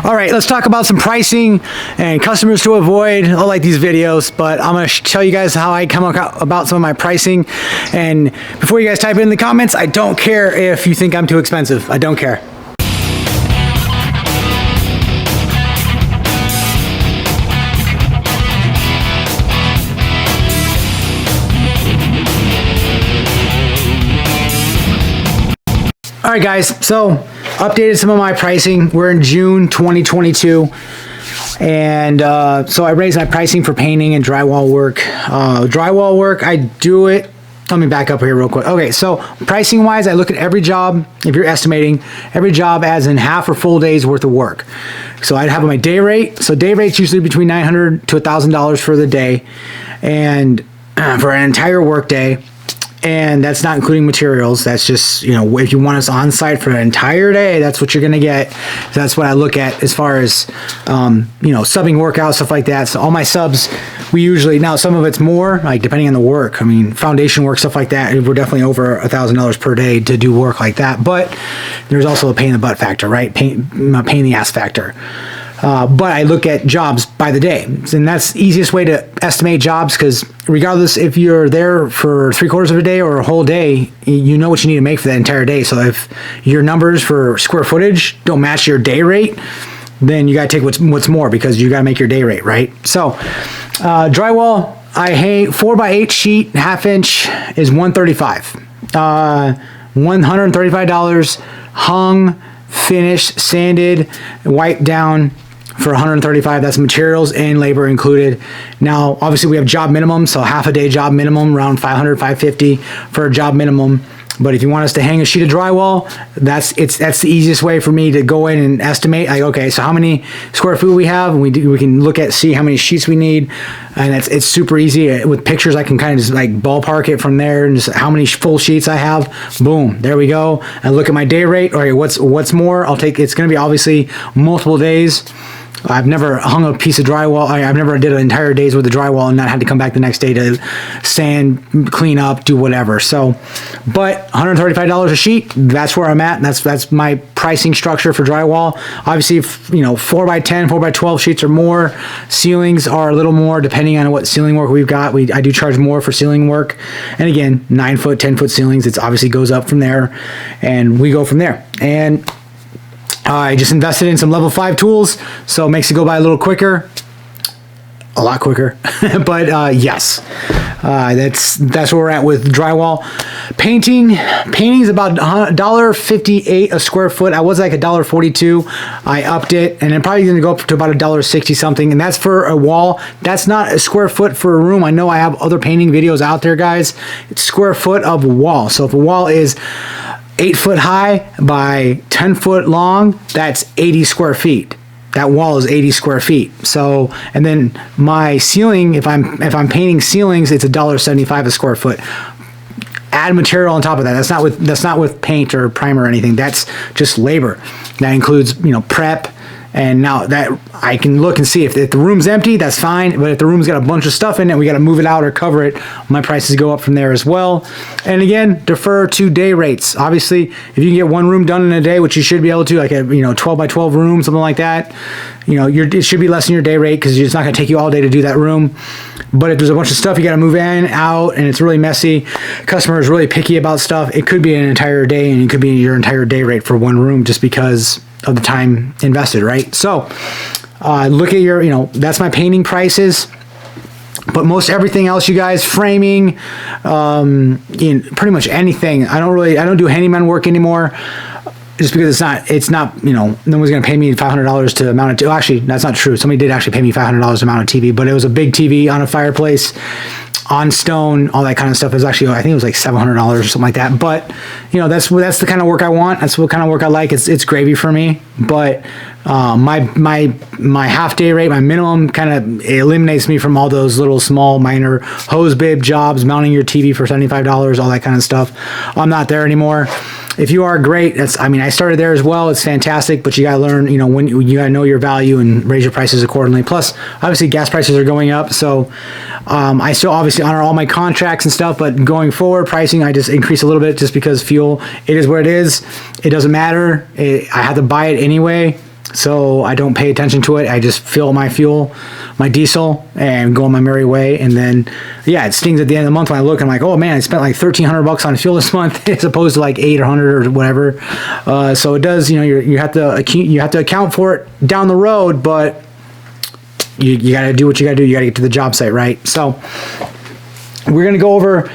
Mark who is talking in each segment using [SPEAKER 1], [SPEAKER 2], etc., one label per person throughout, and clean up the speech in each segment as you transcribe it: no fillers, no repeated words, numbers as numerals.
[SPEAKER 1] All right, let's talk about some pricing and customers to avoid. I like these videos, but I'm going to tell you guys how I come about some of my pricing. And before you guys type it in the comments, I don't care if you think I'm too expensive. I don't care. All right, guys, so updated some of my pricing. We're in June 2022, and so I raised my pricing for painting and drywall work. Drywall work, I do it. Let me back up here real quick. Okay, so pricing wise, I look at every job, if you're estimating, every job as in half or full days worth of work. So I'd have my day rate. So day rate's usually between $900 to $1,000 for the day, and for an entire work day. And that's not including materials. That's just, you know, if you want us on site for an entire day, that's what you're going to get. So that's what I look at as far as, you know, subbing workouts, stuff like that. So all my subs, we usually, now some of it's more, like depending on the work. I mean, foundation work, stuff like that, we're definitely over $1,000 per day to do work like that. But there's also a pain in the butt factor, right? Pain in the ass factor. But I look at jobs by the day, and that's the easiest way to estimate jobs, because regardless if you're there for 3/4 of a day or a whole day, you know what you need to make for that entire day. So if your numbers for square footage don't match your day rate, then you got to take what's more, because you got to make your day rate, right? So drywall, I hate 4x8 sheet, 1/2 inch is $135. $135 hung, finished, sanded, wiped down for $135. That's materials and labor included. Now, obviously we have job minimum, so half a day job minimum, around $500, $550 for a job minimum. But if you want us to hang a sheet of drywall, that's the easiest way for me to go in and estimate. Like, okay, so how many square feet we have, and we can look at, see how many sheets we need, and it's super easy with pictures. I can kind of just like ballpark it from there, and just how many full sheets I have. Boom, there we go. And look at my day rate. All right, what's more? I'll take. It's going to be obviously multiple days. I've never hung a piece of drywall. I've never did an entire day's worth of drywall and not had to come back the next day to sand, clean up, do whatever. So, but $135 a sheet, that's where I'm at. That's my pricing structure for drywall. Obviously, if, you know, 4x10, 4x12 sheets or more. Ceilings are a little more depending on what ceiling work we've got. I do charge more for ceiling work. And again, 9-foot, 10-foot ceilings, it obviously goes up from there, and we go from there. And I just invested in some level 5 tools, so it makes it go by a little quicker, a lot quicker. But yes, that's where we're at with drywall. Painting is about $1.58 a square foot. I was like $1.42. I upped it, and I'm probably going to go up to about $1.60 something. And that's for a wall. That's not a square foot for a room. I know I have other painting videos out there, guys. It's square foot of a wall. So if a wall is 8 foot high by 10 foot long, that's 80 square feet. That wall is 80 square feet. So, and then my ceiling, if I'm painting ceilings, it's $1.75 a square foot. Add material on top of that. That's not with paint or primer or anything. That's just labor. That includes, you know, prep. And now that I can look and see if the room's empty, that's fine. But if the room's got a bunch of stuff in it, we got to move it out or cover it, my prices go up from there as well. And again, defer to day rates. Obviously, if you can get one room done in a day, which you should be able to, like a 12x12 room, something like that, you know, it should be less than your day rate, because it's not going to take you all day to do that room. But if there's a bunch of stuff you got to move in, out, and it's really messy, customer is really picky about stuff, it could be an entire day, and it could be your entire day rate for one room, just because of the time invested, right? So look at your, you know, that's my painting prices. But most everything else, you guys, framing, in pretty much anything. I don't do handyman work anymore, just because it's not, you know, no one's going to pay me $500 to mount it. Actually, that's not true. Somebody did actually pay me $500 to mount a TV, but it was a big TV on a fireplace, on stone, all that kind of stuff. Is actually, I think it was like $700 or something like that. But, you know, that's the kind of work I want. That's what kind of work I like. It's gravy for me. But my half day rate, my minimum, kind of eliminates me from all those little small minor hose bib jobs, mounting your TV for $75, all that kind of stuff. I'm not there anymore. If you are, great. I started there as well. It's fantastic, but you got to learn, you know, when you got to know your value and raise your prices accordingly. Plus, obviously, gas prices are going up. So I still obviously honor all my contracts and stuff, but going forward, pricing, I just increase a little bit just because fuel, it is what it is. It doesn't matter. I have to buy it anyway. so I don't pay attention to it. I just fill my fuel, my diesel, and go on my merry way. And then, yeah, it stings at the end of the month when I look. I'm like, oh man, I spent like $1,300 on fuel this month, as opposed to like $800 or whatever. So it does. You have to account for it down the road, but you got to do what you got to do. You got to get to the job site, right? So we're gonna go over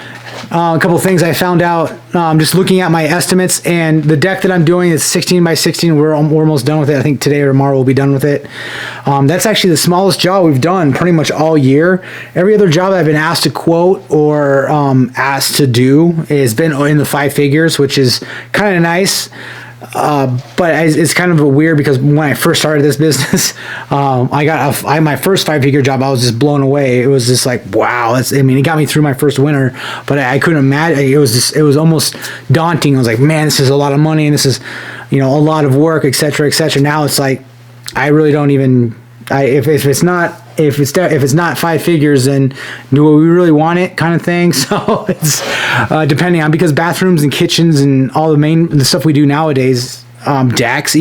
[SPEAKER 1] a couple of things I found out just looking at my estimates, and the deck that I'm doing is 16 by 16. We're almost done with it. I think today or tomorrow we'll be done with it. That's actually the smallest job we've done pretty much all year. Every other job that I've been asked to quote or asked to do has been in the 5 figures, which is kind of nice. But it's kind of weird because when I first started this business, my first 5-figure job, I was just blown away. It was just like, wow. It got me through my first winter, but I couldn't imagine. It was almost daunting. I was like, man, this is a lot of money, and this is, a lot of work, et cetera, et cetera. Now it's like, I really don't even, if it's not 5 figures, then do we really want it, kind of thing. So it's depending on, because bathrooms and kitchens and all the stuff we do nowadays, decks,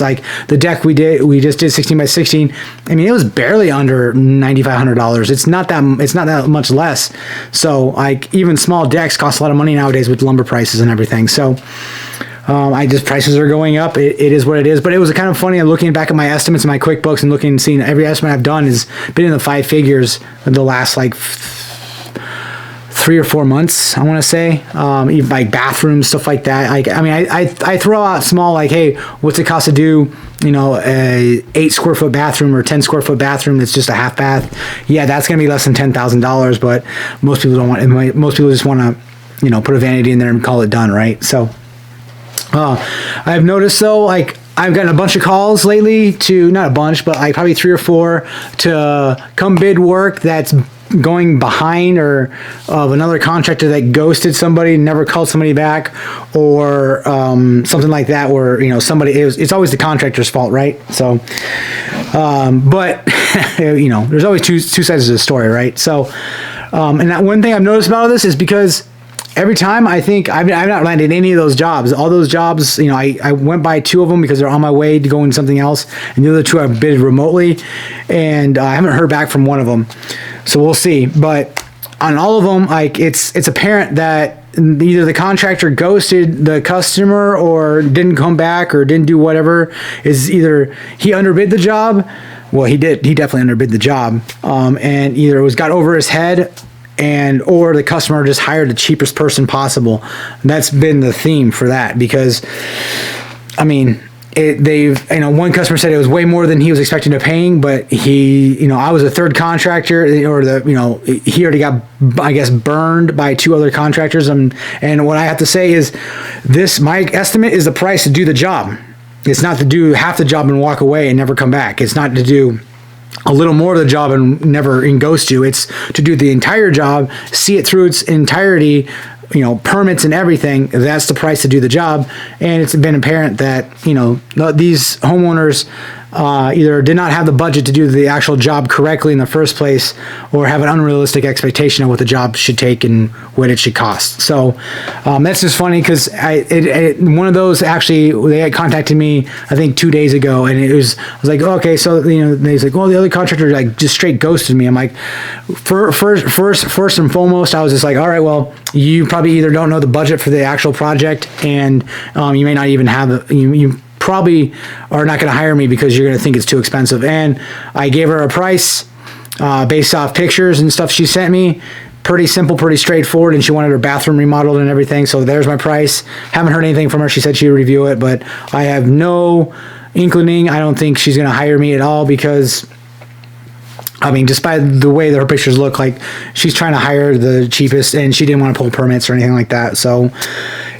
[SPEAKER 1] like the deck we just did 16 by 16. It was barely under $9,500. It's not that much less. So like even small decks cost a lot of money nowadays with lumber prices and everything. So prices are going up. It is what it is. But it was kind of funny. I'm looking back at my estimates in my QuickBooks and seeing every estimate I've done has been in the 5 figures in the last like 3 or 4 months, I want to say. Even like bathrooms, stuff like that. I throw out small, like, hey, what's it cost to do, a 8 square foot bathroom or 10 square foot bathroom that's just a half bath? Yeah, that's going to be less than $10,000. But most people don't want it. Most people just want to, put a vanity in there and call it done, right? So I've noticed though, like I've gotten a bunch of calls lately not a bunch, but like probably 3 or 4 to come bid work that's going behind, or of another contractor that ghosted somebody, never called somebody back, or something like that, where it's always the contractor's fault, right? So but there's always two sides of the story, right? So and that one thing I've noticed about all this is because every time I think I've not landed any of those jobs. All those jobs, I went by 2 of them because they're on my way to going something else, and the other 2 I've bid remotely, and I haven't heard back from one of them. So we'll see. But on all of them, like it's apparent that either the contractor ghosted the customer or didn't come back or didn't do whatever. Is either he underbid the job. Well, he did. He definitely underbid the job, and either it got over his head, or the customer just hired the cheapest person possible. That's been the theme for that, because one customer said it was way more than he was expecting to paying, but I was a third contractor, he already got, I guess, burned by 2 other contractors. And what I have to say is my estimate is the price to do the job. It's not to do half the job and walk away and never come back. It's not to do a little more of the job and never ghost you. It's to do the entire job, see it through its entirety, permits and everything. That's the price to do the job. And it's been apparent that, these homeowners either did not have the budget to do the actual job correctly in the first place, or have an unrealistic expectation of what the job should take and what it should cost. So that's just funny, because one of those, actually, they had contacted me I think 2 days ago, and I was like, oh, okay, so they's like, well, the other contractor like just straight ghosted me. I'm like, first and foremost, I was just like, all right, well, you probably either don't know the budget for the actual project, and you may not even have you probably are not going to hire me because you're going to think it's too expensive. And I gave her a price based off pictures and stuff she sent me. Pretty simple, pretty straightforward, and she wanted her bathroom remodeled and everything. So there's my price. Haven't heard anything from her. She said she'd review it, but I have no inkling. I don't think she's going to hire me at all, because just by the way that her pictures look, like she's trying to hire the cheapest, and she didn't want to pull permits or anything like that. So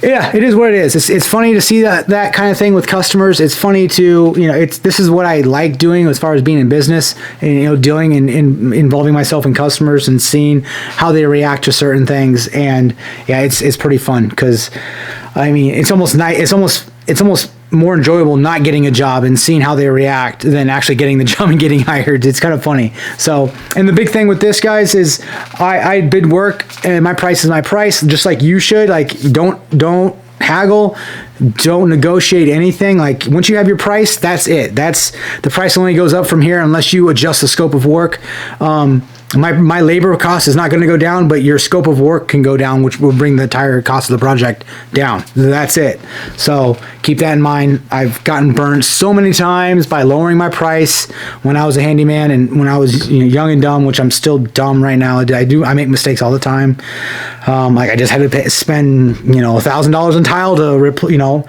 [SPEAKER 1] yeah, it is what it is. It's funny to see that kind of thing with customers. It's funny to, this is what I like doing as far as being in business, and, dealing and involving myself in customers and seeing how they react to certain things. And yeah, it's pretty fun, because it's almost nice. It's almost more enjoyable not getting a job and seeing how they react than actually getting the job and getting hired. It's kind of funny. So, and the big thing with this, guys, is I bid work, and my price is my price, just like you should. Like, don't haggle. Don't negotiate anything. Like once you have your price, that's it. That's the price only goes up from here unless you adjust the scope of work. My labor cost is not going to go down, but your scope of work can go down, which will bring the entire cost of the project down. That's it. So keep that in mind. I've gotten burnt so many times by lowering my price when I was a handyman and when I was young and dumb, which I'm still dumb right now. I make mistakes all the time. Like I just had to spend $1,000 on tile to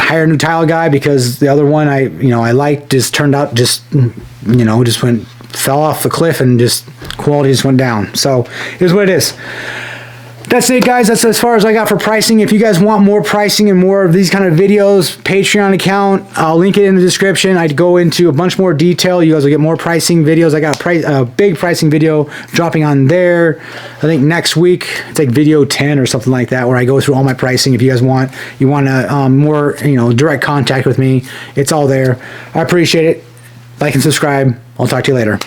[SPEAKER 1] hire a new tile guy because the other one I liked just turned out just fell off the cliff and just quality just went down. So here's what it is. That's it, guys. That's as far as I got for pricing. If you guys want more pricing and more of these kind of videos, Patreon account, I'll link it in the description. I'd go into a bunch more detail. You guys will get more pricing videos. I got a big pricing video dropping on there. I think next week. It's like video 10 or something like that, where I go through all my pricing. If you guys want more direct contact with me, it's all there. I appreciate it. Like and subscribe. I'll talk to you later.